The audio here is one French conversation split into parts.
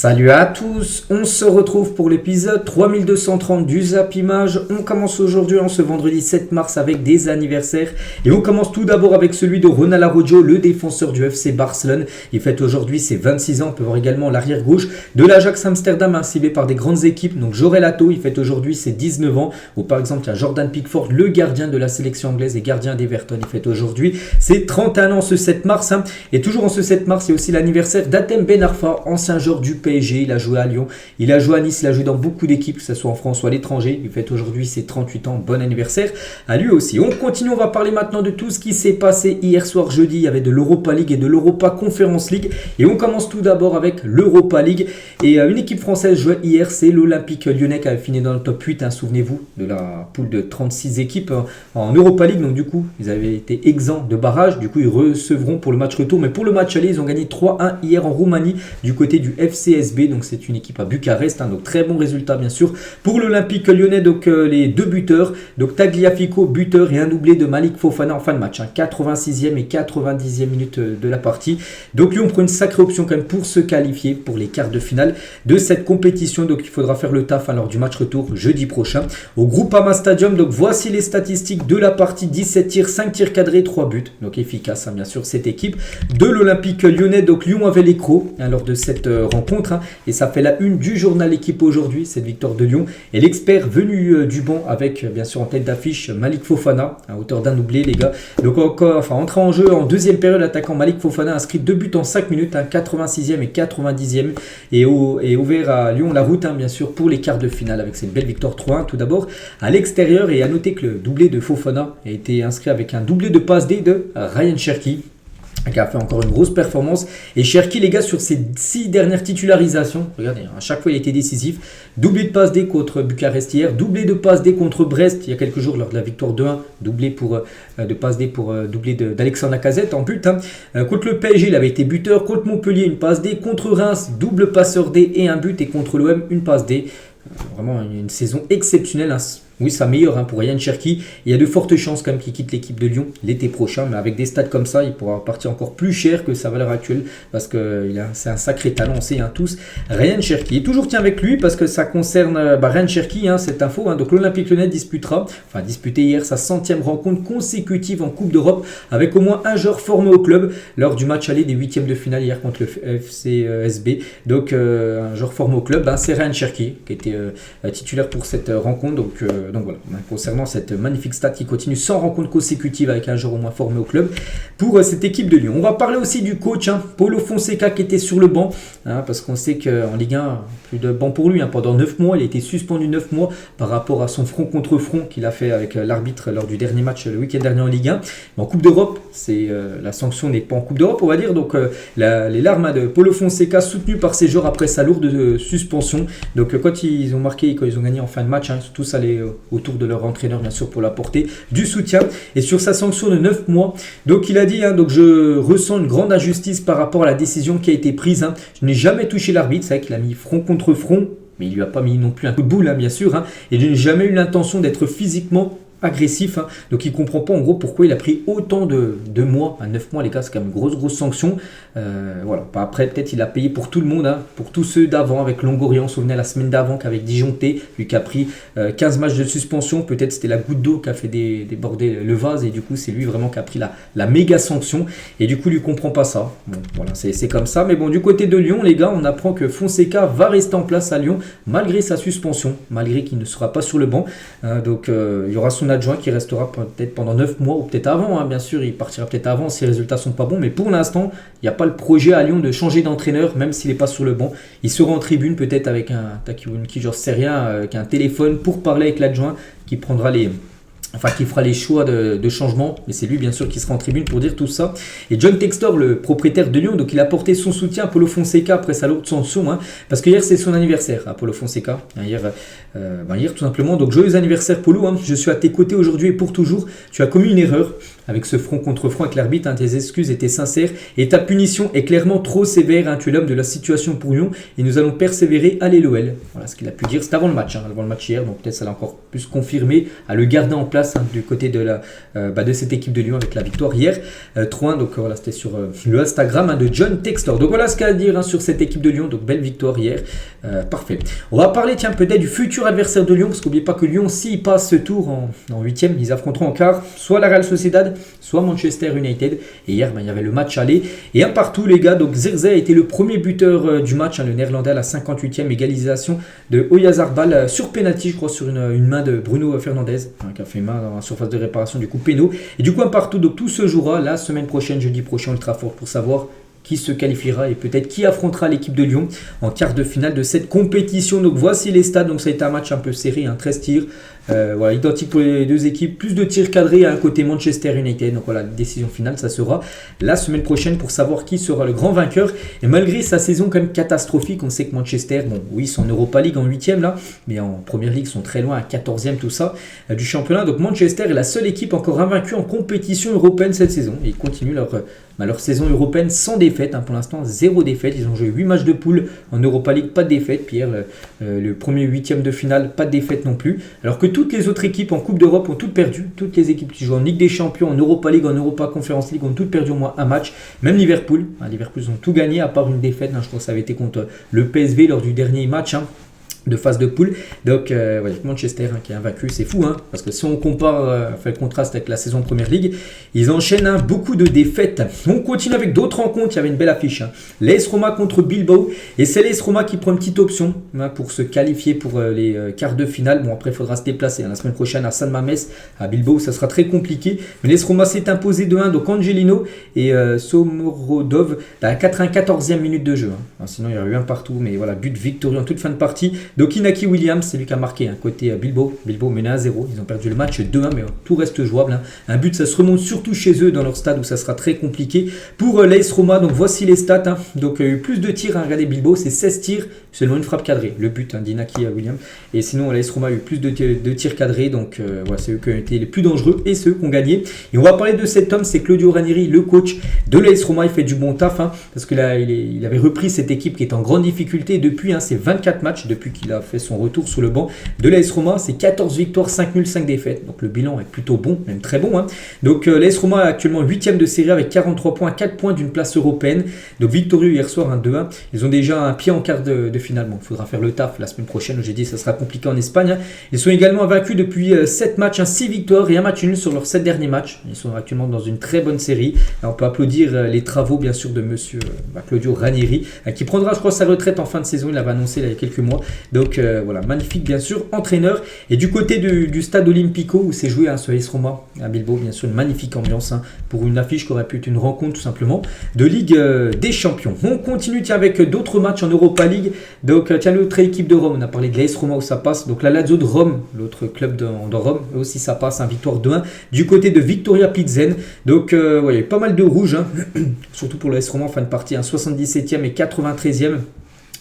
Salut à tous, on se retrouve pour l'épisode 3230 du Zap Image. On commence aujourd'hui ce vendredi 7 mars avec des anniversaires. Et on commence tout d'abord avec celui de Ronald Araujo, le défenseur du FC Barcelone. Il fête aujourd'hui ses 26 ans. On peut voir également l'arrière gauche de l'Ajax Amsterdam, ciblé par des grandes équipes. Donc Jorel Hato, il fête aujourd'hui ses 19 ans. Ou par exemple, il y a Jordan Pickford, le gardien de la sélection anglaise et gardien d'Everton. Il fête aujourd'hui ses 31 ans ce 7 mars. Et toujours en ce 7 mars, il y a aussi l'anniversaire d'Hatem Ben Arfa, ancien joueur du PSG, il a joué à Lyon, il a joué à Nice, il a joué dans beaucoup d'équipes, que ce soit en France ou à l'étranger. Il fête aujourd'hui ses 38 ans, bon anniversaire à lui aussi. On continue, on va parler maintenant de tout ce qui s'est passé hier soir jeudi. Il y avait de l'Europa League et de l'Europa Conference League. Et on commence tout d'abord avec l'Europa League. Et une équipe française jouait hier, c'est l'Olympique Lyonnais qui avait fini dans le top 8, souvenez-vous, de la poule de 36 équipes en Europa League. Donc du coup, ils avaient été exempts de barrage. Du coup, ils recevront pour le match retour. Mais pour le match aller, ils ont gagné 3-1 hier en Roumanie du côté du FCSB. Donc c'est une équipe à Bucarest, donc très bon résultat bien sûr pour l'Olympique Lyonnais. Donc les deux buteurs, donc Tagliafico buteur et un doublé de Malik Fofana en fin de match, 86e et 90e minute de la partie. Donc Lyon prend une sacrée option quand même pour se qualifier pour les quarts de finale de cette compétition. Donc il faudra faire le taf lors du match retour jeudi prochain au Groupama Stadium. Donc voici les statistiques de la partie: 17 tirs, 5 tirs cadrés, 3 buts, donc efficace bien sûr cette équipe de l'Olympique Lyonnais. Donc Lyon avait les crocs lors de cette rencontre, et ça fait la une du journal Équipe aujourd'hui, cette victoire de Lyon. Et l'expert venu du banc avec bien sûr en tête d'affiche Malik Fofana, à hauteur d'un doublé les gars. Donc encore, entré en jeu en deuxième période, l'attaquant Malik Fofana a inscrit 2 buts en 5 minutes, 86e et 90e, et ouvert à Lyon la route bien sûr pour les quarts de finale avec cette belle victoire 3-1 tout d'abord à l'extérieur. Et à noter que le doublé de Fofana a été inscrit avec un doublé de passe D de Ryan Cherki, qui a fait encore une grosse performance. Et Cherki les gars, sur ses 6 dernières titularisations, regardez, à chaque fois il a été décisif. Doublé de passe D contre Bucarest hier, doublé de passe D contre Brest il y a quelques jours lors de la victoire 2-1, doublé de passe D pour doublé d'Alexandre Lacazette en but. Contre le PSG il avait été buteur, contre Montpellier une passe D, contre Reims double passeur D et un but, et contre l'OM une passe D. Vraiment une saison exceptionnelle, oui, sa meilleure pour Ryan Cherki. Il y a de fortes chances quand même qu'il quitte l'équipe de Lyon l'été prochain, mais avec des stats comme ça, il pourra partir encore plus cher que sa valeur actuelle, parce que c'est un sacré talent, on sait tous. Ryan Cherki, et toujours tient avec lui parce que ça concerne Ryan Cherki, cette info. Donc l'Olympique Lyonnais disputé hier sa 100e rencontre consécutive en Coupe d'Europe avec au moins un joueur formé au club lors du match aller des 8e de finale hier contre le FCSB. Donc un joueur formé au club, c'est Ryan Cherki qui était titulaire pour cette rencontre. Donc voilà, concernant cette magnifique stat qui continue 100 rencontres consécutives avec un joueur au moins formé au club pour cette équipe de Lyon. On va parler aussi du coach, Paulo Fonseca, qui était sur le banc, parce qu'on sait qu'en Ligue 1, plus de banc pour lui, pendant 9 mois, il a été suspendu 9 mois par rapport à son front contre front qu'il a fait avec l'arbitre lors du dernier match le week-end dernier en Ligue 1. Mais en Coupe d'Europe, la sanction n'est pas en Coupe d'Europe, on va dire. Donc les larmes de Paulo Fonseca soutenues par ses joueurs après sa lourde suspension. Donc quand ils ont marqué, quand ils ont gagné en fin de match, ils sont tous allés autour de leur entraîneur bien sûr pour l'apporter du soutien. Et sur sa sanction de 9 mois, donc il a dit, donc je ressens une grande injustice par rapport à la décision qui a été prise. Je n'ai jamais touché l'arbitre, c'est vrai qu'il a mis front contre front, mais il lui a pas mis non plus un coup de boule bien sûr, et je n'ai jamais eu l'intention d'être physiquement agressif. Donc il comprend pas en gros pourquoi il a pris autant de mois, 9 mois les gars, c'est quand même une grosse sanction. Voilà. Après peut-être il a payé pour tout le monde, pour tous ceux d'avant, avec Longoria, on se souvenait la semaine d'avant qu'avec Dijonté, lui qui a pris 15 matchs de suspension, peut-être c'était la goutte d'eau qui a fait déborder le vase, et du coup c'est lui vraiment qui a pris la méga sanction, et du coup lui comprend pas ça. Bon voilà, c'est comme ça. Mais bon, du côté de Lyon les gars, on apprend que Fonseca va rester en place à Lyon malgré sa suspension, malgré qu'il ne sera pas sur le banc. Donc il y aura son adjoint qui restera peut-être pendant 9 mois, ou peut-être avant, bien sûr, il partira peut-être avant si les résultats sont pas bons, mais pour l'instant, il n'y a pas le projet à Lyon de changer d'entraîneur, même s'il n'est pas sur le banc. Il sera en tribune peut-être avec un qui genre sais rien, avec un téléphone pour parler avec l'adjoint qui prendra qui fera les choix de changement, mais c'est lui bien sûr qui sera en tribune pour dire tout ça. Et John Textor, le propriétaire de Lyon, donc il a apporté son soutien à Paulo Fonseca après sa lourde sanction, parce que hier c'est son anniversaire à Paulo Fonseca, hier tout simplement. Donc joyeux anniversaire Paulo, je suis à tes côtés aujourd'hui et pour toujours. Tu as commis une erreur, avec ce front contre front avec l'arbitre. Tes excuses étaient sincères et ta punition est clairement trop sévère. Tu es l'homme de la situation pour Lyon et nous allons persévérer. Allez l'OL. Voilà ce qu'il a pu dire. C'était avant le match, avant le match hier, donc peut-être ça l'a encore plus confirmé à le garder en place du côté de cette équipe de Lyon avec la victoire hier 3-1. Donc voilà, c'était sur le Instagram de John Textor. Donc voilà ce qu'il y a à dire sur cette équipe de Lyon. Donc belle victoire hier. Parfait. On va parler peut-être du futur adversaire de Lyon, parce qu'oubliez pas que Lyon, s'il passe ce tour en 8e, ils affronteront en quart soit la Real Sociedad, soit Manchester United. Et hier, il y avait le match aller et un partout, les gars. Donc Zirkzee a été le premier buteur du match, le néerlandais à la 58e, égalisation de Oyarzabal sur penalty, je crois, sur une main de Bruno Fernandes, qui a fait main dans la surface de réparation, du coup péno. Et du coup, un partout. Donc tout se jouera la semaine prochaine, jeudi prochain, Ultra Fort, pour savoir qui se qualifiera et peut-être qui affrontera l'équipe de Lyon en quart de finale de cette compétition. Donc voici les stats. Donc ça a été un match un peu serré, 13 tirs. Voilà, identique pour les deux équipes, plus de tirs cadrés à un côté Manchester United. Donc voilà, décision finale, ça sera la semaine prochaine pour savoir qui sera le grand vainqueur. Et malgré sa saison quand même catastrophique, on sait que Manchester, bon oui, ils sont en Europa League en 8e là, mais en Premier League ils sont très loin, à 14e tout ça du championnat. Donc Manchester est la seule équipe encore invaincue en compétition européenne cette saison. Et ils continuent leur saison européenne sans défaite, pour l'instant 0 défaite. Ils ont joué 8 matchs de poule en Europa League, pas de défaite. Pierre, le premier 8e de finale, pas de défaite non plus. Alors que toutes les autres équipes en Coupe d'Europe ont toutes perdu. Toutes les équipes qui jouent en Ligue des Champions, en Europa League, en Europa Conference League ont toutes perdu au moins un match. Même Liverpool. Liverpool ont tout gagné à part une défaite. Je crois que ça avait été contre le PSV lors du dernier match. De phase de poule. Donc Manchester qui est invaincu, c'est fou, parce que si on compare, fait le contraste avec la saison Première Ligue, ils enchaînent beaucoup de défaites. On continue avec d'autres rencontres. Il y avait une belle affiche, l'AS Roma contre Bilbao, et c'est l'AS Roma qui prend une petite option pour se qualifier pour les quarts de finale. Bon, après il faudra se déplacer la semaine prochaine à San Mamés, à Bilbao, ça sera très compliqué, mais l'AS Roma s'est imposé 2-1, donc Angelino et Somorodov à la 94e minute de jeu, sinon il y aurait eu un partout, mais voilà, but victorieux en toute fin de partie. Donc Inaki Williams, c'est lui qui a marqué côté Bilbao. Bilbao menait 1-0. Ils ont perdu le match 2-1, mais tout reste jouable. Un but, ça se remonte surtout chez eux dans leur stade où ça sera très compliqué pour l'AS Roma. Donc voici les stats. Donc il y a eu plus de tirs. Regardez Bilbao, c'est 16 tirs, seulement une frappe cadrée. Le but d'Inaki Williams. Et sinon, l'AS Roma a eu plus de tirs cadrés. Donc voilà, c'est eux qui ont été les plus dangereux et ceux qui ont gagné. Et on va parler de cet homme, c'est Claudio Ranieri, le coach de l'AS Roma. Il fait du bon taf parce que là, il avait repris cette équipe qui est en grande difficulté depuis ces 24 matchs depuis qu'il a fait son retour sous le banc de l'AS Roma. C'est 14 victoires, 5 nuls, 5 défaites. Donc le bilan est plutôt bon, même très bon. Donc l'AS Roma est actuellement 8e de série avec 43 points, 4 points d'une place européenne. Donc victorieux hier soir 2-1. Ils ont déjà un pied en quart de finale. Bon, il faudra faire le taf la semaine prochaine. J'ai dit ça sera compliqué en Espagne. Ils sont également vaincus depuis 7 matchs, 6 victoires et un match nul sur leurs 7 derniers matchs. Ils sont actuellement dans une très bonne série. Et on peut applaudir les travaux bien sûr de monsieur Claudio Ranieri qui prendra je crois sa retraite en fin de saison. Il l'avait annoncé il y a quelques mois. Donc voilà, magnifique bien sûr entraîneur. Et du côté du stade Olympico où s'est joué ce AS Roma à Bilbao, bien sûr une magnifique ambiance pour une affiche qui aurait pu être une rencontre tout simplement de Ligue des Champions. On continue avec d'autres matchs en Europa League. Donc l'autre équipe de Rome, on a parlé de l'AS Roma où ça passe. Donc la Lazio de Rome, l'autre club de Rome, aussi ça passe, victoire 2-1 du côté de Victoria Pilsen. Donc il y a eu pas mal de rouges, surtout pour l'AS Roma en fin de partie, 77e et 93e.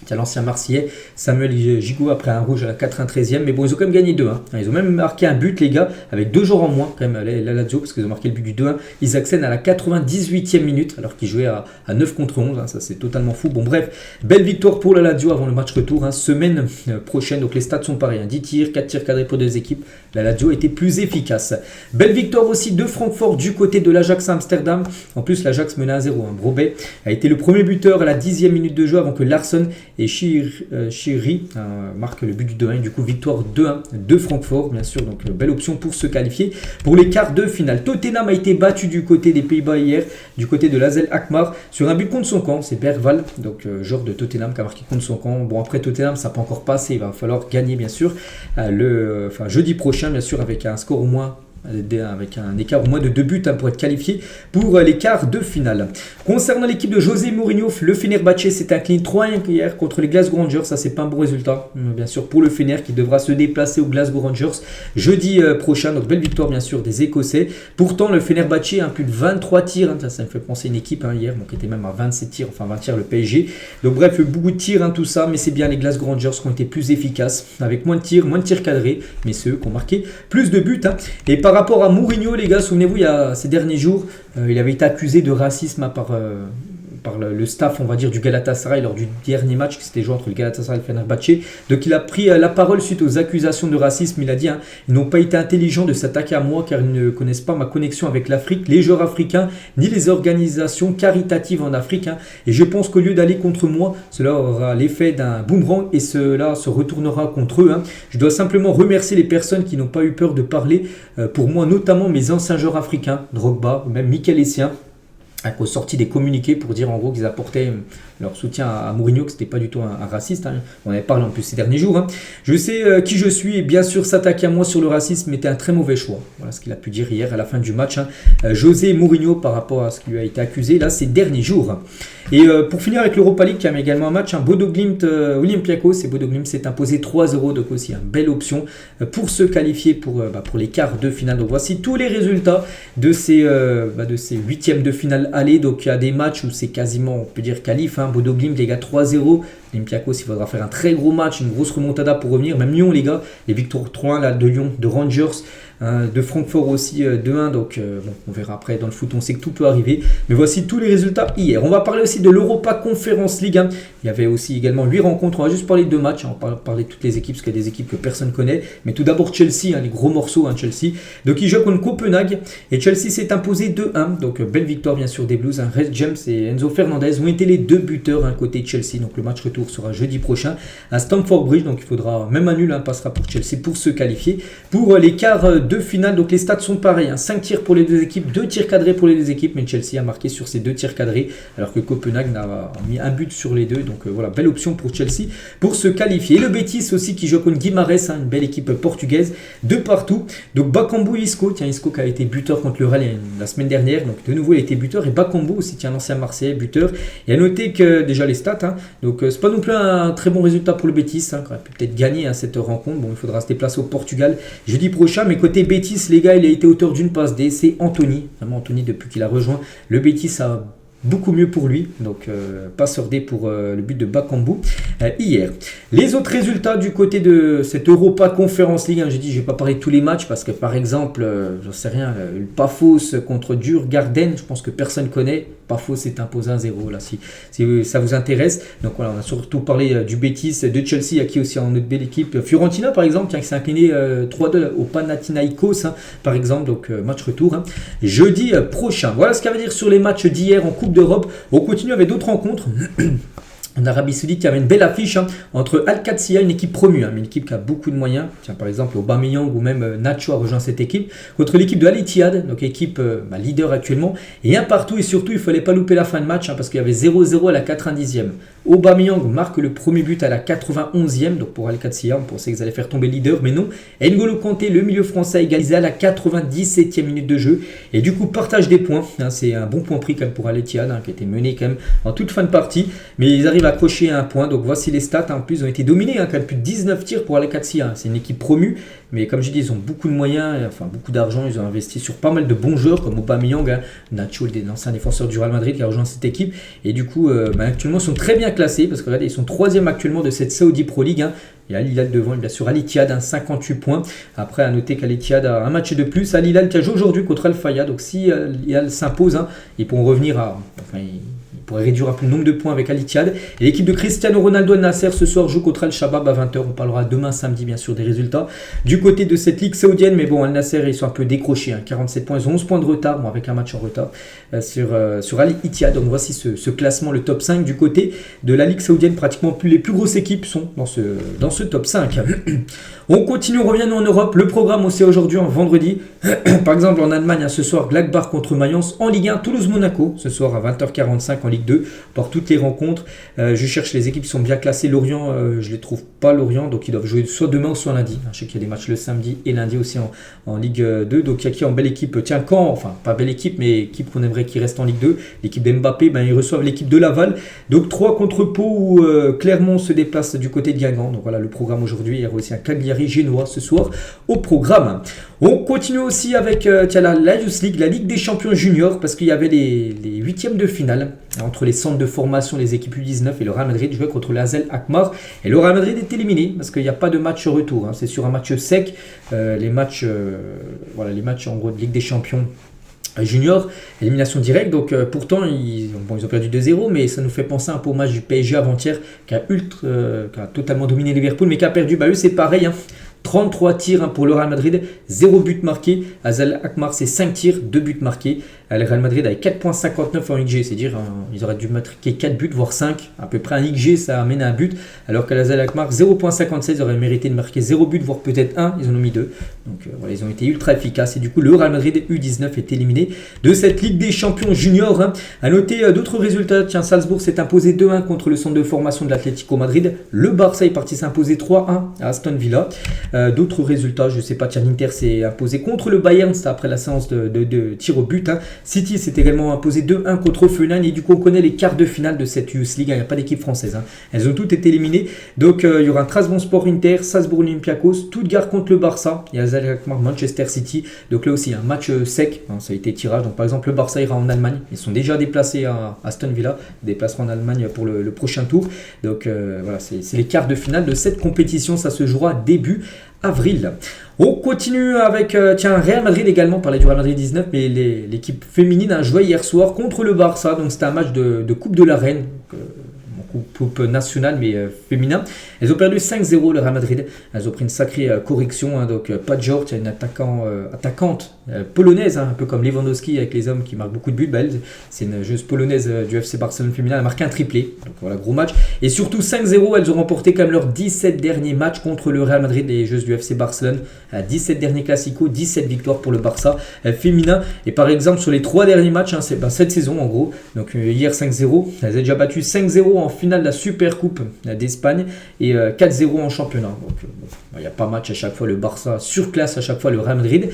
C'est l'ancien Marseillais Samuel Gigot après un rouge à la 93e. Mais bon, ils ont quand même gagné 2-1. Ils ont même marqué un but, les gars, avec 2 jours en moins, quand même, la Lazio, parce qu'ils ont marqué le but du 2-1. Ils accèdent à la 98e minute, alors qu'ils jouaient à 9 contre 11. Ça, c'est totalement fou. Bon, bref, belle victoire pour la Lazio avant le match retour. Semaine prochaine, donc les stats sont pareils. 10 tirs, 4 tirs cadrés pour 2 équipes. La Lazio était plus efficace. Belle victoire aussi de Francfort du côté de l'Ajax Amsterdam. En plus, l'Ajax menait 1-0. Brobbey a été le premier buteur à la 10e minute de jeu avant que Larsson et Chiri marque le but du 2-1. Du coup, victoire 2-1 de Francfort, bien sûr. Donc, belle option pour se qualifier pour les quarts de finale. Tottenham a été battu du côté des Pays-Bas hier, du côté de l'AZ Alkmaar, sur un but contre son camp. C'est Bergwall, donc joueur de Tottenham, qui a marqué contre son camp. Bon, après Tottenham, ça peut encore passer. Il va falloir gagner, bien sûr, jeudi prochain, bien sûr, avec un score au moins. Avec un écart au moins de 2 buts pour être qualifié pour les quarts de finale. Concernant l'équipe de José Mourinho, le Fenerbahçe s'est incliné 3-1 hier contre les Glasgow Rangers. Ça, c'est pas un bon résultat, bien sûr, pour le Fener qui devra se déplacer aux Glasgow Rangers jeudi prochain. Donc, belle victoire, bien sûr, des Écossais. Pourtant, le Fenerbahçe a plus de 23 tirs. Ça me fait penser à une équipe hier, qui était même à 27 tirs, enfin 20 tirs le PSG. Donc, bref, beaucoup de tirs, tout ça, mais c'est bien les Glasgow Rangers qui ont été plus efficaces avec moins de tirs cadrés, mais c'est eux qui ont marqué plus de buts. Et par par rapport à Mourinho, les gars, souvenez-vous, il y a ces derniers jours, il avait été accusé de racisme par le staff, on va dire, du Galatasaray lors du dernier match qui s'était joué entre le Galatasaray et le Fenerbahçe. Donc il a pris la parole suite aux accusations de racisme. Il a dit ils n'ont pas été intelligents de s'attaquer à moi car ils ne connaissent pas ma connexion avec l'Afrique, les joueurs africains, ni les organisations caritatives en Afrique. Et je pense qu'au lieu d'aller contre moi, cela aura l'effet d'un boomerang et cela se retournera contre eux. Je dois simplement remercier les personnes qui n'ont pas eu peur de parler pour moi, notamment mes anciens joueurs africains, Drogba, ou même Mikel Essien, qui ont sorti des communiqués pour dire en gros qu'ils apportaient leur soutien à Mourinho, que c'était pas du tout un raciste. On avait parlé en plus ces derniers jours. Je sais qui je suis et bien sûr s'attaquer à moi sur le racisme était un très mauvais choix. Voilà ce qu'il a pu dire hier à la fin du match. José Mourinho par rapport à ce qui lui a été accusé là ces derniers jours. Et pour finir avec l'Europa League, qui a également un match, Bodo Glimt Olympiakos, et Bodo Glimt s'est imposé 3-0, donc aussi une belle option pour se qualifier pour les quarts de finale. Donc voici tous les résultats de ces huitièmes de finale aller. Donc il y a des matchs où c'est quasiment, on peut dire, qualif. Bodo Glimt, les gars, 3-0. Olympiakos, il faudra faire un très gros match, une grosse remontada pour revenir. Même Lyon, les gars, les victoires 3-1 là, de Lyon, de Rangers, de Francfort aussi 2-1. Donc on verra après dans le foot, on sait que tout peut arriver. Mais voici tous les résultats hier. On va parler aussi de l'Europa Conference League. Il y avait aussi également 8 rencontres. On va juste parler de 2 matchs. On va parler de toutes les équipes parce qu'il y a des équipes que personne ne connaît. Mais tout d'abord Chelsea, les gros morceaux Chelsea. Donc il joue contre Copenhague et Chelsea s'est imposé 2-1. Donc belle victoire bien sûr des Blues. Reece James et Enzo Fernandez ont été les 2 buteurs côté Chelsea. Donc le match retour sera jeudi prochain à Stamford Bridge. Donc il faudra, même un nul passera pour Chelsea pour se qualifier pour les quarts de finale. Donc les stats sont pareils. 5 tirs pour les 2 équipes, 2 tirs cadrés pour les 2 équipes. Mais Chelsea a marqué sur ces 2 tirs cadrés alors que Copenhague n'a mis un but sur les 2. Donc voilà, belle option pour Chelsea pour se qualifier. Et le Betis aussi qui joue contre Guimarães, une belle équipe portugaise de partout. Donc Bakambu et Isco, Isco qui a été buteur contre le Real la semaine dernière. Donc de nouveau il a été buteur et Bakambu aussi, l'ancien Marseillais buteur. Et à noter que déjà les stats, donc c'est pas non plus un très bon résultat pour le Betis, qui aurait pu peut-être gagner cette rencontre. Bon, il faudra se déplacer au Portugal jeudi prochain. Mais côté Betis, les gars, il a été auteur d'une passe D. C'est Anthony. Vraiment Anthony depuis qu'il a rejoint le Betis a beaucoup mieux pour lui, donc passeur D pour le but de Bakambu hier. Les autres résultats du côté de cette Europa Conference League, j'ai dit je vais pas parler de tous les matchs parce que par exemple, j'en sais rien, le Pafos contre Djurgården, je pense que personne connaît. Pafos s'est imposé 1-0 là, si ça vous intéresse. Donc voilà, on a surtout parlé du Betis, de Chelsea, qui est aussi en autre belle équipe. Fiorentina par exemple, qui s'est incliné 3-2 au Panathinaikos par exemple, donc match retour jeudi prochain. Voilà ce qu'il y a à dire sur les matchs d'hier en Coupe d'Europe. On continue avec d'autres rencontres. En Arabie Saoudite, il y avait une belle affiche entre Al-Qadsiya, une équipe promue, mais une équipe qui a beaucoup de moyens. Tiens, par exemple, Aubameyang ou même Nacho a rejoint cette équipe, contre l'équipe de Al-Ittihad, donc équipe leader actuellement. Et un partout, et surtout, il ne fallait pas louper la fin de match, parce qu'il y avait 0-0 à la 90e. Aubameyang marque le premier but à la 91e, donc pour Al-Qadsiya, on pensait qu'ils allaient faire tomber le leader, mais non. N'Golo Kanté, le milieu français, a égalisé à la 97e minute de jeu. Et du coup, partage des points. C'est un bon point pris quand même pour Al-Ittihad, qui a été mené quand même en toute fin de partie. Mais ils arrivent à accrocher un point. Donc voici les stats. En plus, ils ont été dominés, quand même plus de 19 tirs pour Al-Qadsiya. C'est une équipe promue. Mais comme je dis, ils ont beaucoup de moyens, beaucoup d'argent. Ils ont investi sur pas mal de bons joueurs comme Aubameyang, Nacho, l'ancien défenseur du Real Madrid qui a rejoint cette équipe. Et du coup, actuellement, ils sont très bien classés parce que regardez, ils sont 3e actuellement de cette Saudi Pro League. Il y a Al Hilal devant, bien sûr Al-Ittihad, 58 points. Après, à noter qu'Al-Ittihad a un match de plus. Al Hilal qui a joué aujourd'hui contre Al-Fayha. Donc si Al Hilal s'impose, ils pourront revenir il pourrait réduire un peu le nombre de points avec Al-Ittihad. Et l'équipe de Cristiano Ronaldo Nasser ce soir joue contre Al-Shabab à 20h. On parlera demain samedi bien sûr des résultats du côté de cette ligue saoudienne. Mais bon, Al-Nasser ils sont un peu décrochés. 47 points, ils ont 11 points de retard, avec un match en retard sur Al-Ittihad. Donc voici ce classement, le top 5 du côté de la ligue saoudienne. Pratiquement les plus grosses équipes sont dans ce top 5. On continue, on revient en Europe. Le programme aussi aujourd'hui en vendredi. Par exemple en Allemagne, ce soir Gladbach contre Mayence en Ligue 1, Toulouse-Monaco ce soir à 20h45 en Ligue 2 par toutes les rencontres. Je cherche les équipes qui sont bien classées. Lorient, je les trouve pas Lorient, donc ils doivent jouer soit demain ou soit lundi. Je sais qu'il y a des matchs le samedi et lundi aussi en Ligue 2. Donc il y a qui en belle équipe, Caen, enfin pas belle équipe, mais équipe qu'on aimerait qui reste en Ligue 2. L'équipe d'Mbappé, ils reçoivent l'équipe de Laval. Donc 3 contre Pau où Clermont se déplace du côté de Guingamp. Donc voilà le programme aujourd'hui. Il y a aussi un Cagliari-Génois ce soir au programme. On continue aussi avec la Youth League, la Ligue des champions juniors, parce qu'il y avait les huitièmes de finale. entre les centres de formation, les équipes U19 et le Real Madrid jouait contre l'AZ Alkmaar. Et le Real Madrid est éliminé parce qu'il n'y a pas de match retour. C'est sur un match sec. Les matchs en gros de Ligue des Champions junior, élimination directe. Donc pourtant ils ont perdu 2-0, mais ça nous fait penser un peu au match du PSG avant-hier qui a totalement dominé Liverpool, mais qui a perdu. Eux c'est pareil. 33 tirs pour le Real Madrid, 0 but marqué. AZ Alkmaar, c'est 5 tirs, 2 buts marqués. Le Real Madrid avec 4.59 en XG, c'est-à-dire ils auraient dû marquer 4 buts, voire 5. À peu près un XG, ça amène à un but. Alors qu'à l'AZ Alkmaar, 0.56, ils auraient mérité de marquer 0 but, voire peut-être 1. Ils en ont mis 2. Donc ils ont été ultra efficaces. Et du coup, le Real Madrid U19 est éliminé de cette Ligue des Champions juniors. À noter d'autres résultats. Tiens, Salzbourg s'est imposé 2-1 contre le centre de formation de l'Atlético Madrid. Le Barça est parti s'imposer 3-1 à Aston Villa. D'autres résultats, je ne sais pas, l'Inter s'est imposé contre le Bayern, c'était après la séance de tir au but. City s'est également imposé 2-1 contre Offenheim et du coup on connaît les quarts de finale de cette Youth League, il n'y a pas d'équipe française. Elles ont toutes été éliminées, donc il y aura un Trabzonspor Inter, Salzbourg Olympiakos, Stuttgart contre le Barça, il y a AZ Alkmaar Manchester City, donc là aussi un match sec, ça a été tirage, donc par exemple le Barça ira en Allemagne, ils sont déjà déplacés à Aston Villa, déplaceront en Allemagne pour le prochain tour, donc voilà, c'est les quarts de finale de cette compétition, ça se jouera début avril. On continue avec Real Madrid également, on parlait du Real Madrid 19, mais l'équipe féminine a joué hier soir contre le Barça, donc c'était un match de Coupe de la Reine, coupe nationale mais féminin. Elles ont perdu 5-0 le Real Madrid. Elles ont pris une sacrée correction. Donc pas de genre, il y a une attaquante polonaise, un peu comme Lewandowski avec les hommes qui marquent beaucoup de buts. C'est une joueuse polonaise du FC Barcelone féminin. Elle a marqué un triplé. Donc voilà, gros match. Et surtout 5-0, elles ont remporté quand même leurs 17 derniers matchs contre le Real Madrid, les joueuses du FC Barcelone. 17 derniers classicos, 17 victoires pour le Barça féminin. Et par exemple, sur les 3 derniers matchs, c'est cette saison en gros. Donc hier 5-0, elles ont déjà battu 5-0 en finale de la Super Coupe d'Espagne et 4-0 en championnat. Donc il n'y a pas match à chaque fois, le Barça surclasse à chaque fois le Real Madrid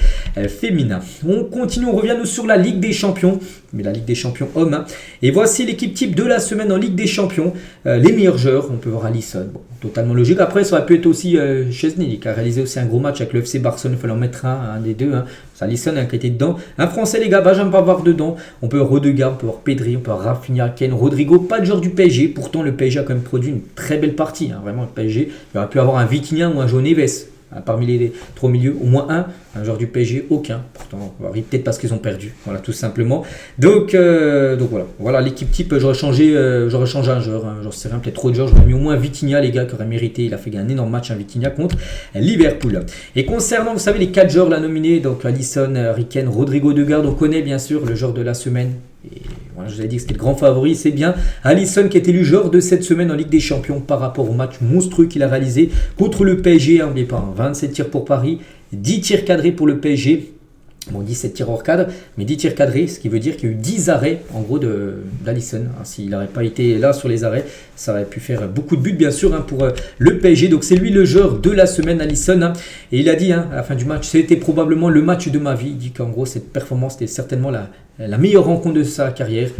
féminin. On continue, on revient nous sur la Ligue des Champions, mais la Ligue des Champions hommes. Et voici l'équipe type de la semaine en Ligue des Champions. Les meilleurs joueurs, on peut voir Alisson, totalement logique. Après ça aurait pu être aussi Szczęsny qui a réalisé aussi un gros match avec le FC Barcelone, il fallait en mettre un des deux. C'est Alisson qui était dedans. Un Français les gars, Benjamin Pavard dedans. On peut voir Odegaard, on peut voir Pedri, on peut voir Rafinha, Kane, Rodrigo, pas de joueur du PSG. Pourtant le PSG a quand même produit une très belle partie. Vraiment le PSG, il aurait pu avoir un Vitinha ou un João Neves. Parmi les 3 milieux, au moins un joueur du PSG, aucun. Pourtant, peut-être parce qu'ils ont perdu. Voilà, tout simplement. Donc voilà l'équipe type. J'aurais changé un joueur. J'en sais rien, peut-être trop de joueurs. J'aurais mis au moins Vitinha, les gars, qui auraient mérité. Il a fait un énorme match, Vitinha contre Liverpool. Et concernant, vous savez, les 4 joueurs là nominés, donc Alisson, Harry Kane, Rodrigo, Odegaard, on connaît bien sûr le joueur de la semaine. Et voilà, je vous ai dit que c'était le grand favori, c'est bien Alisson qui est élu joueur de cette semaine en Ligue des Champions par rapport au match monstrueux qu'il a réalisé contre le PSG. N'oubliez pas, 27 tirs pour Paris, 10 tirs cadrés pour le PSG. Bon, 17 tirs hors cadre, mais 10 tirs cadrés, ce qui veut dire qu'il y a eu 10 arrêts en gros d'Alisson. S'il n'aurait pas été là sur les arrêts, ça aurait pu faire beaucoup de buts bien sûr pour le PSG. Donc c'est lui le joueur de la semaine, Alisson. Et il a dit à la fin du match, c'était probablement le match de ma vie. Il dit qu'en gros cette performance était certainement la meilleure rencontre de sa carrière.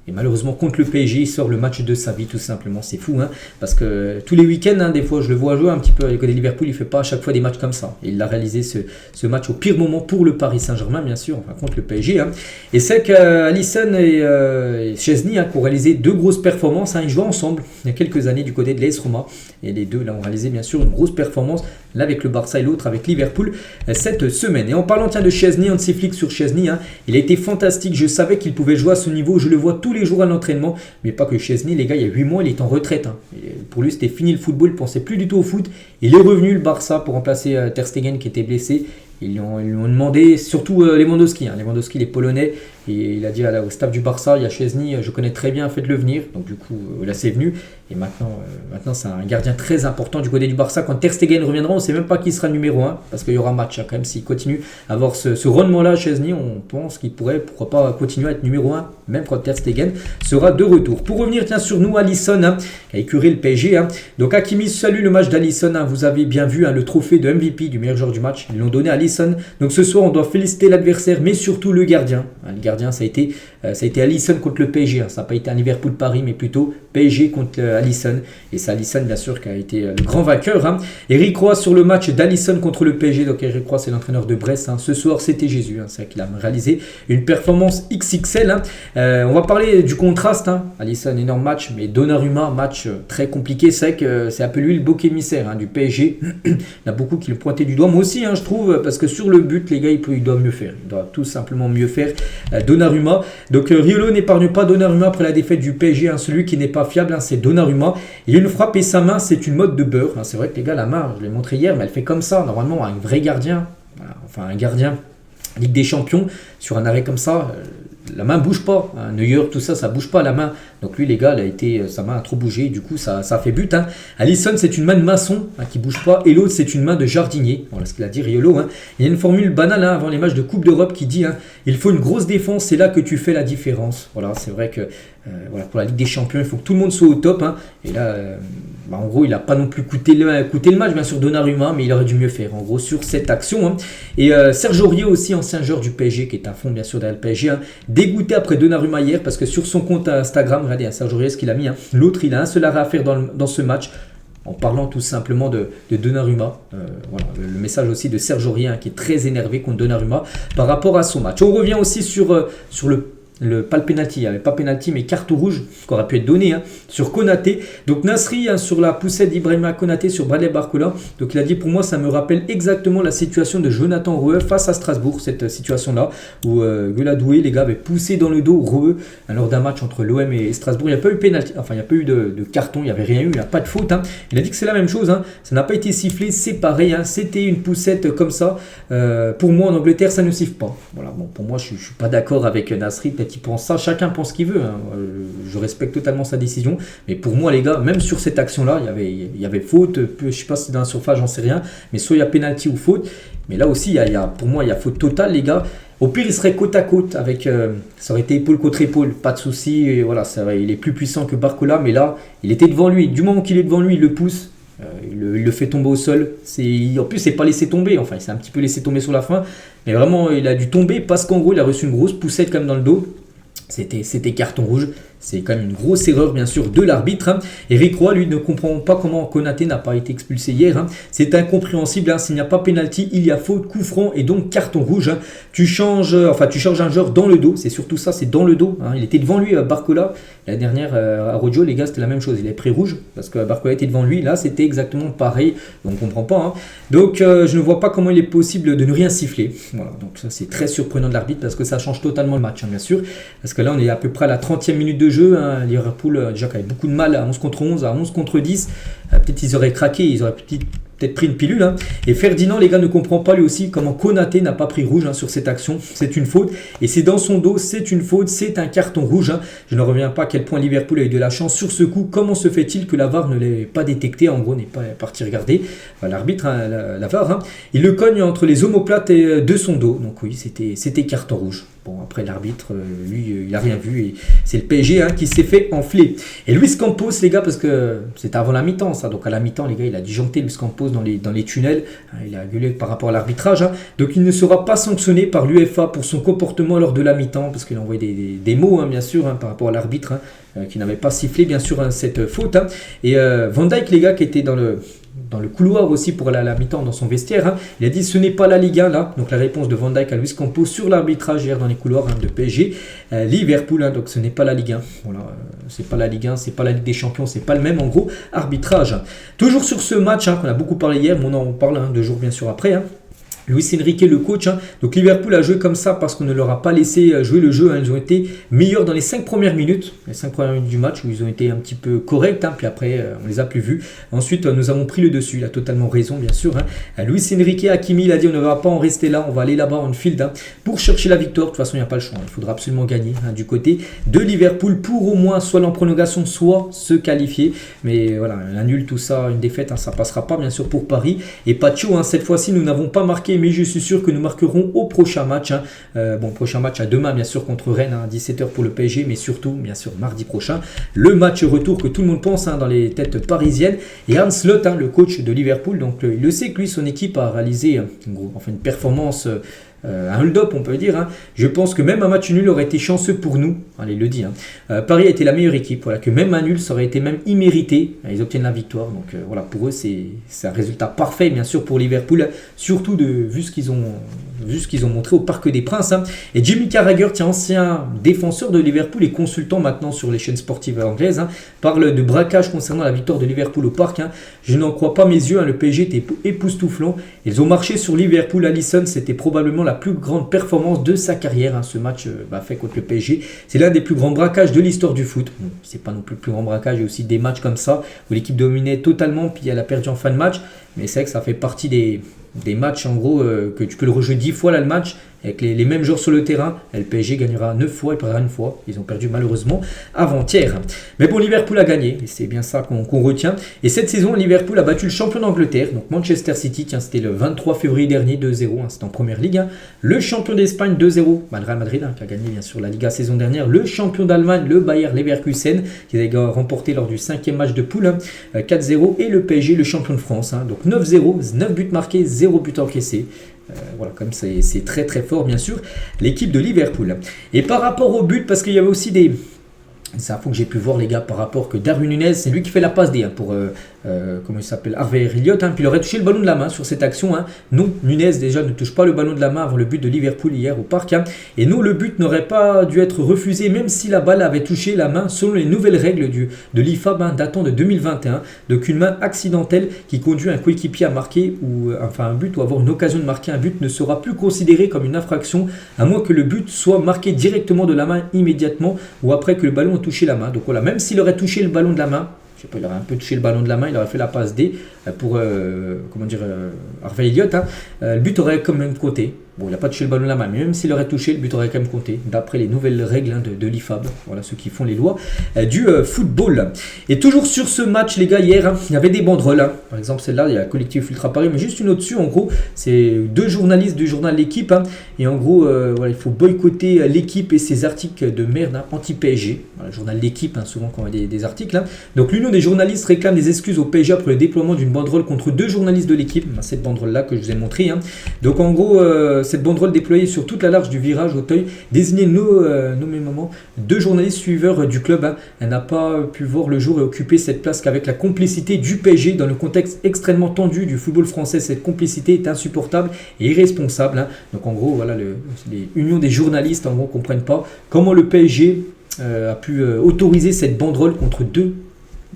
Et malheureusement contre le PSG, il sort le match de sa vie tout simplement. C'est fou parce que tous les week-ends, des fois je le vois jouer un petit peu avec les Liverpool, il ne fait pas à chaque fois des matchs comme ça. Et il a réalisé ce match au pire moment pour le Paris Saint-Germain bien sûr, contre le PSG. Et c'est qu'Alisson et Szczęsny qui ont réalisé 2 grosses performances. Ils jouaient ensemble il y a quelques années du côté de l'AS Roma. Et les deux là ont réalisé bien sûr une grosse performance, l'un avec le Barça et l'autre avec Liverpool cette semaine. Et en parlant de Szczęsny, un de ses flics sur Szczęsny, il a été fantastique. Je savais qu'il pouvait jouer à ce niveau, je le vois tous les jours à l'entraînement, mais pas que Szczęsny, les gars, il y a 8 mois, il est en retraite. Pour lui, c'était fini le football, il ne pensait plus du tout au foot. Il est revenu, le Barça, pour remplacer Ter Stegen qui était blessé. Ils lui ont demandé, surtout Lewandowski. Lewandowski, il est polonais, et il a dit au staff du Barça, il y a Szczęsny, je connais très bien, faites-le venir. Donc du coup, là c'est venu. Et maintenant c'est un gardien très important du côté du Barça. Quand Ter Stegen reviendra, on ne sait même pas qui sera numéro 1, parce qu'il y aura match quand même. S'il continue à avoir ce rendement-là, Szczęsny, on pense qu'il pourrait, pourquoi pas, continuer à être numéro 1, même quand Ter Stegen sera de retour. Pour revenir sur nous, Alisson, qui a écuré le PSG. Donc Hakimi salue le match d'Alisson. Vous avez bien vu le trophée de MVP du meilleur joueur du match. Ils l'ont donné à Alisson. Donc ce soir, on doit féliciter l'adversaire, mais surtout le gardien gardien, ça a été Alisson contre le PSG. Ça n'a pas été un Liverpool-Paris, mais plutôt PSG contre Alisson. Et c'est Alisson, bien sûr, qui a été le grand vainqueur. Eric Roy sur le match d'Alisson contre le PSG. Donc Eric Roy, c'est l'entraîneur de Brest. Ce soir, c'était Jésus. C'est vrai qu'il a réalisé une performance XXL. On va parler du contraste. Alisson, énorme match, mais Donnarumma, match très compliqué. C'est vrai que c'est un peu lui le bouc émissaire du PSG. Il y a beaucoup qui le pointaient du doigt. Moi aussi, je trouve, parce que sur le but, les gars, il doit mieux faire. Il doit tout simplement mieux faire. Donnarumma. Donc Riolo n'épargne pas Donnarumma après la défaite du PSG. Celui qui n'est pas fiable, c'est Donnarumma. Il y a une frappe et sa main, c'est une mode de beurre. C'est vrai que les gars, la main, je l'ai montré hier, mais elle fait comme ça. Normalement, un vrai gardien, un gardien Ligue des Champions, sur un arrêt comme ça, la main bouge pas. Neuer, tout ça, ça bouge pas la main. Donc lui, les gars, sa main a trop bougé. Du coup, ça fait but. Alisson, c'est une main de maçon qui bouge pas. Et l'autre, c'est une main de jardinier. Voilà ce qu'il a dit Riolo. Il y a une formule banale avant les matchs de Coupe d'Europe qui dit il faut une grosse défense, c'est là que tu fais la différence. Voilà, c'est vrai que pour la Ligue des Champions, il faut que tout le monde soit au top. Et là, en gros, il n'a pas non plus coûté le match, bien sûr, Donnarumma, mais il aurait dû mieux faire, en gros, sur cette action. Et Serge Aurier aussi, ancien joueur du PSG, qui est à fond, bien sûr, derrière le PSG, dégoûté après Donnarumma hier, parce que sur son compte Instagram, regardez, Serge Aurier, ce qu'il a mis, l'autre, il a un seul arrêt à faire dans ce match, en parlant tout simplement de Donnarumma. Voilà, le message aussi de Serge Aurier, qui est très énervé contre Donnarumma par rapport à son match. On revient aussi sur pas le penalty, il n'y avait pas penalty, mais carte rouge qui aurait pu être donnée sur Konaté. Donc Nasri sur la poussette d'Ibrahima Konaté sur Bradley Barcola. Donc il a dit, pour moi ça me rappelle exactement la situation de Jonathan Reueux face à Strasbourg, cette situation-là où Gueladoué, les gars, avaient poussé dans le dos Reueux lors d'un match entre l'OM et Strasbourg. Il n'y a pas eu penalty, enfin il n'y a pas eu de carton, il n'y avait rien eu, il n'y a pas de faute. Il a dit que c'est la même chose, ça n'a pas été sifflé, c'est pareil, c'était une poussette comme ça. Pour moi en Angleterre ça ne siffle pas. Voilà, bon, pour moi je ne suis pas d'accord avec Nasri, peut-être qu'il pense ça, chacun pense ce qu'il veut. Je respecte totalement sa décision, mais pour moi les gars, même sur cette action-là, il y avait faute, je ne sais pas si c'est dans la surface, j'en sais rien, mais soit il y a penalty ou faute, mais là aussi pour moi il y a faute totale les gars. Au pire il serait côte à côte avec, ça aurait été épaule contre épaule, pas de souci, et voilà, il est plus puissant que Barcola, mais là il était devant lui, du moment qu'il est devant lui, il le pousse. Il le fait tomber au sol. En plus, c'est pas laissé tomber. Enfin, il s'est un petit peu laissé tomber sur la fin. Mais vraiment, il a dû tomber parce qu'en gros, il a reçu une grosse poussette quand même dans le dos. C'était carton rouge. C'est quand même une grosse erreur, bien sûr, de l'arbitre. Eric Roy, lui, ne comprend pas comment Konaté n'a pas été expulsé hier. C'est incompréhensible. S'il n'y a pas pénalty, il y a faute, coup franc et donc carton rouge. Tu changes un joueur dans le dos. C'est surtout ça, c'est dans le dos. Il était devant lui, Barcola. La dernière, à Rojo, les gars, c'était la même chose. Il est pris rouge parce que Barcola était devant lui. Là, c'était exactement pareil. Donc, on ne comprend pas. Donc, je ne vois pas comment il est possible de ne rien siffler. Voilà. Donc, ça, c'est très surprenant de l'arbitre parce que ça change totalement le match, bien sûr. Parce que là, on est à peu près à la 30e minute de jeu. Liverpool, déjà, qui avait beaucoup de mal à 11 contre 11, à 11 contre 10. Peut-être ils auraient craqué, ils auraient peut-être pris une pilule. Et Ferdinand, les gars, ne comprend pas lui aussi comment Konaté n'a pas pris rouge sur cette action. C'est une faute. Et c'est dans son dos, c'est une faute, c'est un carton rouge. Je ne reviens pas à quel point Liverpool a eu de la chance sur ce coup. Comment se fait-il que la VAR ne l'ait pas détecté? En gros, n'est pas parti regarder. Enfin, l'arbitre, la VAR, il le cogne entre les omoplates de son dos. Donc oui, c'était carton rouge. Bon, après l'arbitre, lui, il n'a rien vu. Et c'est le PSG qui s'est fait enfler. Et Luis Campos, les gars, parce que c'était avant la mi-temps, ça. Donc à la mi-temps, les gars, il a disjoncté Luis Campos dans les tunnels. Il a gueulé par rapport à l'arbitrage. Donc il ne sera pas sanctionné par l'UEFA pour son comportement lors de la mi-temps, parce qu'il a envoyé des mots, bien sûr, par rapport à l'arbitre, qui n'avait pas sifflé, bien sûr, cette faute. Et Van Dijk, les gars, qui était dans le couloir aussi pour la mi-temps dans son vestiaire, il a dit ce n'est pas la Ligue 1 là. Donc la réponse de Van Dijk à Luis Campos sur l'arbitrage hier dans les couloirs de PSG. Liverpool, donc ce n'est pas la Ligue 1. Voilà, c'est pas la Ligue 1, c'est pas la Ligue des Champions, c'est pas le même en gros arbitrage. Toujours sur ce match qu'on a beaucoup parlé hier, mais on en parle 2 jours bien sûr après. Luis Enrique, le coach. Donc Liverpool a joué comme ça parce qu'on ne leur a pas laissé jouer le jeu. Ils ont été meilleurs dans les 5 premières minutes. Les 5 premières minutes du match où ils ont été un petit peu corrects. Puis après, on les a plus vus. Ensuite, nous avons pris le dessus. Il a totalement raison, bien sûr. Luis Enrique, Hakimi, il a dit on ne va pas en rester là. On va aller là-bas en field pour chercher la victoire. De toute façon, il n'y a pas le choix. Il faudra absolument gagner du côté de Liverpool pour au moins soit en prolongation, soit se qualifier. Mais voilà, un nul, tout ça, une défaite, ça passera pas, bien sûr, pour Paris. Et pas de chaud, cette fois-ci, nous n'avons pas marqué, mais je suis sûr que nous marquerons au prochain match. Prochain match à demain, bien sûr, contre Rennes, 17h pour le PSG, mais surtout, bien sûr, mardi prochain, le match retour que tout le monde pense dans les têtes parisiennes. Et Arne Slot, le coach de Liverpool, donc il le sait que lui, son équipe a réalisé une performance un hold-up on peut dire. Hein. Je pense que même un match nul aurait été chanceux pour nous. Allez, il le dit. Hein. Paris a été la meilleure équipe. Voilà, que même un nul, ça aurait été même immérité. Ils obtiennent la victoire. Donc voilà, pour eux, c'est un résultat parfait, bien sûr, pour Liverpool. Surtout vu ce qu'ils ont montré au Parc des Princes. Hein. Et Jimmy Carragher, ancien défenseur de Liverpool et consultant maintenant sur les chaînes sportives anglaises, hein, parle de braquage concernant la victoire de Liverpool au Parc. Hein. Je n'en crois pas mes yeux. Hein. Le PSG était époustouflant. Ils ont marché sur Liverpool. Alisson, c'était probablement la plus grande performance de sa carrière. Hein. Ce match fait contre le PSG. C'est l'un des plus grands braquages de l'histoire du foot. Bon, c'est pas non plus le plus grand braquage. Il y a aussi des matchs comme ça où l'équipe dominait totalement puis elle a perdu en fin de match. Mais c'est vrai que ça fait partie des matchs en gros que tu peux le rejouer 10 fois là le match avec les mêmes joueurs sur le terrain. Et le PSG gagnera 9 fois et perdra une fois. Ils ont perdu malheureusement avant-hier. Mais bon, Liverpool a gagné et c'est bien ça qu'on retient. Et cette saison, Liverpool a battu le champion d'Angleterre, donc Manchester City. Tiens, c'était le 23 février dernier, 2-0. Hein, c'était en première ligue. Hein. Le champion d'Espagne, 2-0. Le Real Madrid hein, qui a gagné bien sûr la Liga saison dernière. Le champion d'Allemagne, le Bayer Leverkusen, qui avait remporté lors du 5e match de poule, hein, 4-0. Et le PSG, le champion de France. Hein, donc 9-0, 9 buts marqués, 0 buts encaissés. Voilà, comme c'est très très fort bien sûr l'équipe de Liverpool. Et par rapport au but, parce qu'il y avait aussi des... C'est un faux que j'ai pu voir les gars par rapport que Darwin Nunez, c'est lui qui fait la passe D hein, pour comment il s'appelle, Harvey Elliott, hein, puis il aurait touché le ballon de la main sur cette action. Hein. Non, Nunez déjà ne touche pas le ballon de la main avant le but de Liverpool hier au Parc. Hein. Et non, le but n'aurait pas dû être refusé même si la balle avait touché la main selon les nouvelles règles de l'IFAB hein, datant de 2021. Donc une main accidentelle qui conduit un coéquipier à marquer ou enfin un but ou avoir une occasion de marquer un but ne sera plus considéré comme une infraction à moins que le but soit marqué directement de la main immédiatement ou après que le ballon ait touché la main. Donc voilà, même s'il aurait touché le ballon de la main, je sais pas, il aurait un peu touché le ballon de la main, il aurait fait la passe D pour Harvey Elliott, hein, le but aurait quand même compté. Bon, il n'a pas touché le ballon de la main, mais même s'il aurait touché, le but aurait quand même compté, d'après les nouvelles règles hein, de l'IFAB, voilà ceux qui font les lois du football. Et toujours sur ce match, les gars, hier, hein, il y avait des banderoles. Hein. Par exemple, celle-là, il y a Collectif Ultra Paris, mais juste une au-dessus, en gros, c'est 2 journalistes du journal L'équipe. Hein, et en gros, voilà, il faut boycotter l'équipe et ses articles de merde hein, anti-PSG. Voilà, le journal L'équipe, hein, souvent quand on a des articles. Hein. Donc, l'Union des journalistes réclame des excuses au PSG pour le déploiement d'une banderole contre 2 journalistes de l'équipe. Cette banderole-là que je vous ai montré. Hein. Donc, en gros, cette banderole déployée sur toute la large du virage Auteuil désignait nommément 2 journalistes suiveurs du club. Hein. Elle n'a pas pu voir le jour et occuper cette place qu'avec la complicité du PSG dans le contexte extrêmement tendu du football français. Cette complicité est insupportable et irresponsable. Hein. Donc en gros, voilà, les unions des journalistes en gros comprennent pas comment le PSG a pu autoriser cette banderole contre 2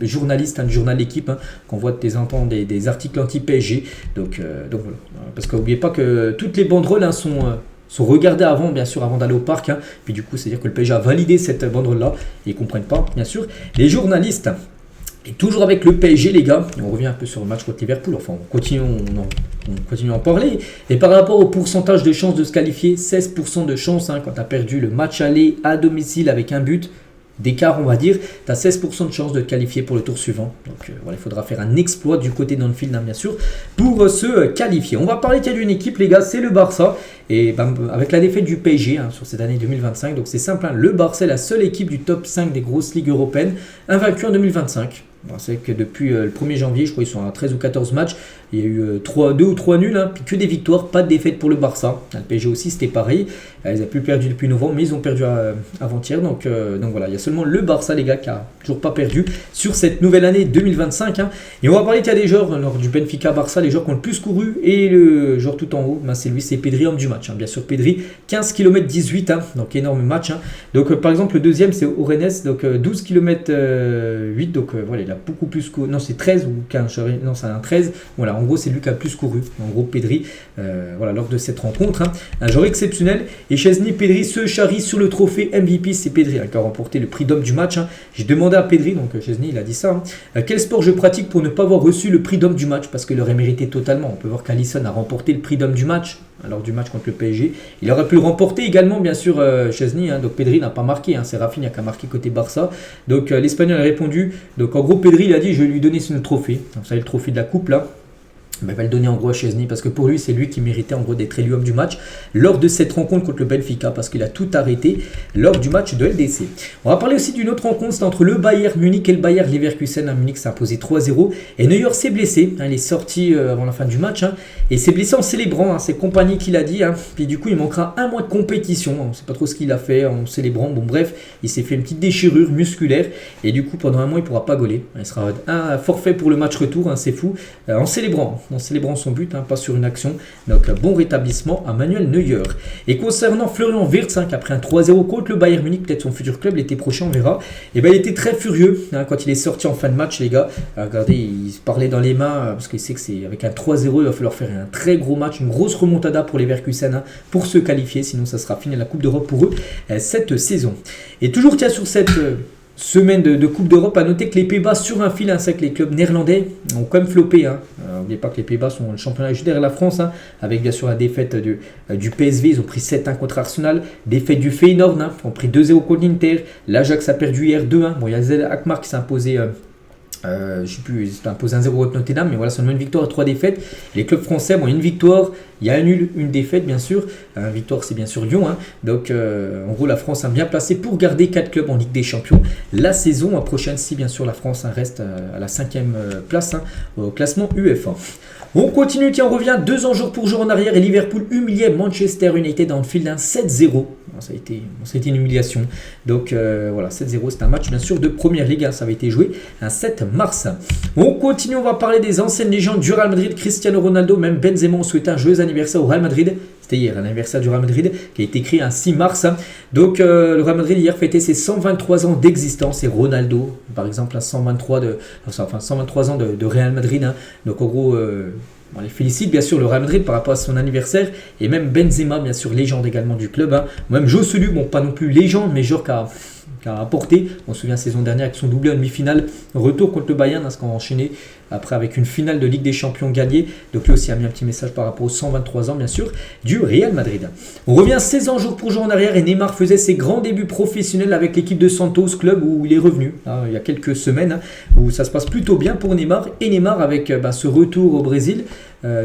journalistes, du journal L'équipe, hein, qu'on voit de temps en temps des articles anti-PSG. Donc voilà. Parce que n'oubliez pas que toutes les banderoles hein, sont regardées avant, bien sûr, avant d'aller au parc. Hein. Puis du coup, c'est-à-dire que le PSG a validé cette banderole-là. Et ils ne comprennent pas, bien sûr, les journalistes. Et toujours avec le PSG, les gars, on revient un peu sur le match contre Liverpool. Enfin, on continue à en parler. Et par rapport au pourcentage de chances de se qualifier, 16% de chance hein, quand tu as perdu le match aller à domicile avec un but d'écart, on va dire, tu as 16% de chance de te qualifier pour le tour suivant. Donc voilà, il faudra faire un exploit du côté d'Anfield, hein, bien sûr, pour se qualifier. On va parler d'une équipe, les gars, c'est le Barça. Et avec la défaite du PSG hein, sur cette année 2025, donc c'est simple, hein, le Barça est la seule équipe du top 5 des grosses ligues européennes invaincue en 2025. Bon, c'est vrai que depuis le 1er janvier, je crois qu'ils sont à 13 ou 14 matchs. Il y a eu 2 ou 3 nuls, hein, puis que des victoires, pas de défaites pour le Barça. Le PSG aussi, c'était pareil. Ils n'ont plus perdu depuis novembre, mais ils ont perdu avant-hier. Donc voilà, il y a seulement le Barça, les gars, qui n'a toujours pas perdu sur cette nouvelle année 2025. Hein. Et on va parler qu'il y a des joueurs, lors du Benfica-Barça, les joueurs qui ont le plus couru. Et le joueur tout en haut, c'est Pedri, homme du match. Hein. Bien sûr, Pedri, 15 km 18, hein, donc énorme match. Hein. Donc par exemple, le deuxième, c'est Orenes, donc 12 km 8. Donc voilà, il a beaucoup plus couru. Non, c'est 13 ou 15. Non, c'est un 13. Voilà, en gros, c'est lui qui a le plus couru. En gros, Pedri, voilà, lors de cette rencontre. Hein. Un joueur exceptionnel. Et Chesney, Pedri se charrie sur le trophée MVP. C'est Pedri hein, qui a remporté le prix d'homme du match. Hein. J'ai demandé à Pedri, donc Chesney, il a dit ça. Hein. Quel sport je pratique pour ne pas avoir reçu le prix d'homme du match? Parce qu'il aurait mérité totalement. On peut voir qu'Alisson a remporté le prix d'homme du match lors du match contre le PSG. Il aurait pu le remporter également, bien sûr, Chesney. Hein. Donc Pedri n'a pas marqué. Hein. C'est Rafinha qui a marqué côté Barça. Donc l'Espagnol a répondu. Donc en gros, Pedri, il a dit je vais lui donner son trophée. Donc ça, c'est le trophée de la coupe là. il va le donner en gros à Chesney parce que pour lui c'est lui qui méritait en gros d'être élu homme du match lors de cette rencontre contre le Benfica parce qu'il a tout arrêté lors du match de LDC. On va parler aussi d'une autre rencontre, c'est entre le Bayern Munich et le Bayer Leverkusen. Munich s'est imposé 3-0 et Neuer s'est blessé, il est sorti avant la fin du match et s'est blessé en célébrant, c'est Compagnie qui l'a dit, puis du coup il manquera un mois de compétition, on ne sait pas trop ce qu'il a fait en célébrant, bon bref, il s'est fait une petite déchirure musculaire et du coup pendant un mois il ne pourra pas gauler, il sera un forfait pour le match retour, c'est fou, en célébrant son but, pas sur une action. Donc bon rétablissement à Manuel Neuer. Et concernant Florian Wirtz, qui a pris un 3-0 contre le Bayern Munich, peut-être son futur club l'été prochain, on verra. Et il était très furieux quand il est sorti en fin de match, les gars. Regardez, il se parlait dans les mains parce qu'il sait que c'est avec un 3-0, il va falloir faire un très gros match, une grosse remontada pour les Leverkusen pour se qualifier, sinon ça sera fini la Coupe d'Europe pour eux cette saison. Et toujours tiens sur cette semaine de Coupe d'Europe, à noter que les Pays-Bas sur un fil, c'est que les clubs néerlandais ont quand même floppé. N'oubliez pas que les Pays-Bas sont le championnat juste derrière la France, avec bien sûr la défaite du PSV, ils ont pris 7-1 contre Arsenal, défaite du Feyenoord, ils ont pris 2-0 contre l'Inter, l'Ajax a perdu hier 2-1, bon, il y a Z Alkmaar qui s'est imposé je ne sais plus, ils s'est imposé 1-0 contre Notre-Dame, mais voilà, seulement une victoire et 3 défaites. Les clubs français, bon, une victoire, il y a un nul, une défaite, bien sûr. Une victoire, c'est bien sûr Lyon. Donc, en gros, la France a bien placé pour garder 4 clubs en Ligue des Champions. La saison prochaine, si bien sûr la France reste à la 5e place au classement UEFA. On continue, tiens, on revient 2 ans jour pour jour en arrière et Liverpool humiliait Manchester United dans le fil d'un 7-0. Ça a été une humiliation. Donc voilà, 7-0, c'est un match bien sûr de Première Ligue. Ça avait été joué un 7 mars. On continue, on va parler des anciennes légendes du Real Madrid. Cristiano Ronaldo, même Benzema ont souhaité un joyeux anniversaire au Real Madrid. C'était hier, l'anniversaire du Real Madrid qui a été écrit un 6 mars. Donc le Real Madrid hier fêtait ses 123 ans d'existence. Et Ronaldo, par exemple, 123 ans de Real Madrid. Donc en gros... on les félicite bien sûr le Real Madrid par rapport à son anniversaire et même Benzema bien sûr légende également du club. Même Joselu, bon pas non plus légende mais joueur qui a apporté, on se souvient saison dernière avec son doublé en demi-finale, retour contre le Bayern, ce qu'on a enchaîné après avec une finale de Ligue des Champions gagnée. Donc lui aussi a mis un petit message par rapport aux 123 ans bien sûr du Real Madrid. On revient 16 ans jour pour jour en arrière et Neymar faisait ses grands débuts professionnels avec l'équipe de Santos, club où il est revenu il y a quelques semaines, où ça se passe plutôt bien pour Neymar. Et Neymar avec ce retour au Brésil,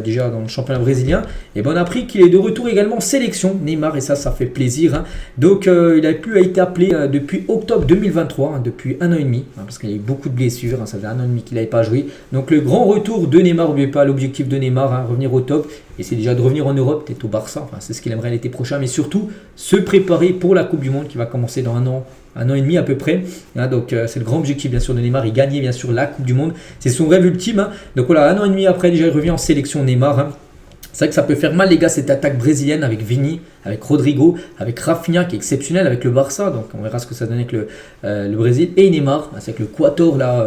déjà dans le championnat brésilien, et on a appris qu'il est de retour également en sélection, Neymar, et ça fait plaisir. Donc il a pu été appelé depuis octobre 2023, depuis 1 an et demi, parce qu'il y a eu beaucoup de blessures, ça fait 1 an et demi qu'il n'avait pas joué. Donc le grand retour de Neymar, n'oubliez pas l'objectif de Neymar, revenir au top, et c'est déjà de revenir en Europe, peut-être au Barça, c'est ce qu'il aimerait l'été prochain, mais surtout se préparer pour la Coupe du Monde qui va commencer dans 1 an et demi à peu près. Donc c'est le grand objectif bien sûr de Neymar, il gagnait bien sûr la Coupe du Monde, c'est son rêve ultime. Donc voilà, 1 an et demi après déjà il revient en sélection Neymar. C'est vrai que ça peut faire mal les gars cette attaque brésilienne avec Vini, avec Rodrigo, avec Rafinha qui est exceptionnel avec le Barça, donc on verra ce que ça donne avec le Brésil et Neymar. C'est que le Quator là,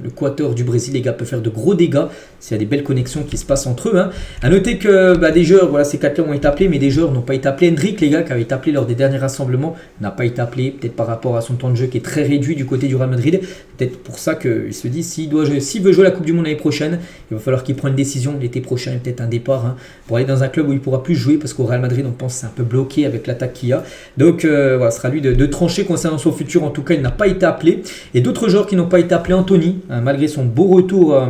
le Quator du Brésil les gars peut faire de gros dégâts s'il y a des belles connexions qui se passent entre eux. A noter que des joueurs, voilà, ces 4 là ont été appelés, mais des joueurs n'ont pas été appelés. Hendrick les gars qui avait été appelé lors des derniers rassemblements n'a pas été appelé, peut-être par rapport à son temps de jeu qui est très réduit du côté du Real Madrid. Peut-être pour ça qu'il se dit s'il veut jouer la Coupe du Monde l'année prochaine, il va falloir qu'il prenne une décision l'été prochain et peut-être un départ pour aller dans un club où il ne pourra plus jouer parce qu'au Real Madrid on pense que c'est un peu bloqué avec l'attaque qu'il y a. Donc voilà, ce sera lui de trancher concernant son futur. En tout cas il n'a pas été appelé. Et d'autres joueurs qui n'ont pas été appelés, Anthony, malgré son beau retour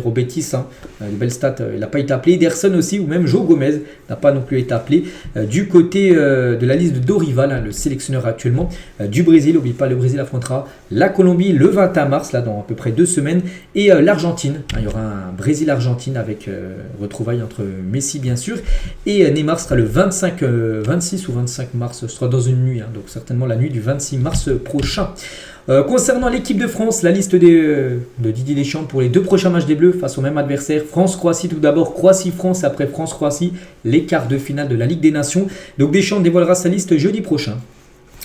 au Betis, les belles stats, il n'a pas été appelé. Ederson aussi, ou même Joe Gomez n'a pas non plus été appelé. Du côté de la liste de Dorival, le sélectionneur actuellement du Brésil. N'oubliez pas, le Brésil affrontera la Colombie le 21 mars, là dans à peu près 2 semaines, et l'Argentine. Il y aura un Brésil-Argentine avec retrouvailles entre Messi bien sûr, et Neymar sera le 26 ou 25 mars, ce sera dans une nuit, donc certainement la nuit du 26 mars prochain. Concernant l'équipe de France, la liste de Didier Deschamps pour les 2 prochains matchs des Bleus face au même adversaire, France-Croatie tout d'abord, Croatie-France après France-Croatie, les quarts de finale de la Ligue des Nations. Donc Deschamps dévoilera sa liste jeudi prochain.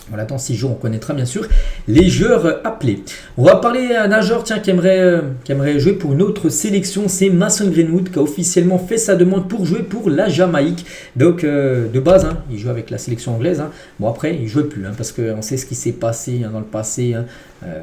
Voilà, dans 6 jours, on connaîtra bien sûr les joueurs appelés. On va parler d'un joueur qui aimerait jouer pour une autre sélection. C'est Mason Greenwood qui a officiellement fait sa demande pour jouer pour la Jamaïque. Donc de base, il joue avec la sélection anglaise. Bon après, il ne joue plus parce qu'on sait ce qui s'est passé dans le passé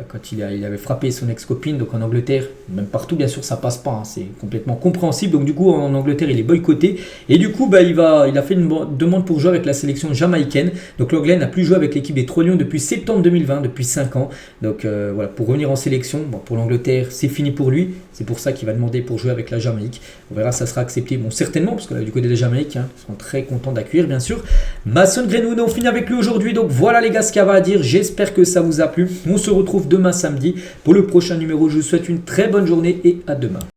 quand il avait frappé son ex-copine. Donc en Angleterre, même partout bien sûr ça passe pas, hein, c'est complètement compréhensible. Donc du coup en Angleterre il est boycotté et du coup il a fait une demande pour jouer avec la sélection jamaïcaine. Donc l'Anglais n'a plus joué avec l'équipe des Trois Lions depuis septembre 2020, depuis 5 ans. Donc voilà, pour revenir en sélection, bon, pour l'Angleterre c'est fini pour lui. C'est pour ça qu'il va demander pour jouer avec la Jamaïque. On verra, ça sera accepté, bon certainement, parce que là du côté de la Jamaïque, hein, ils seront très contents d'accueillir bien sûr Mason Greenwood. On finit avec lui aujourd'hui. Donc voilà les gars ce qu'il y avait à dire. J'espère que ça vous a plu. On se retrouve demain samedi pour le prochain numéro. Je vous souhaite une très bonne journée et à demain.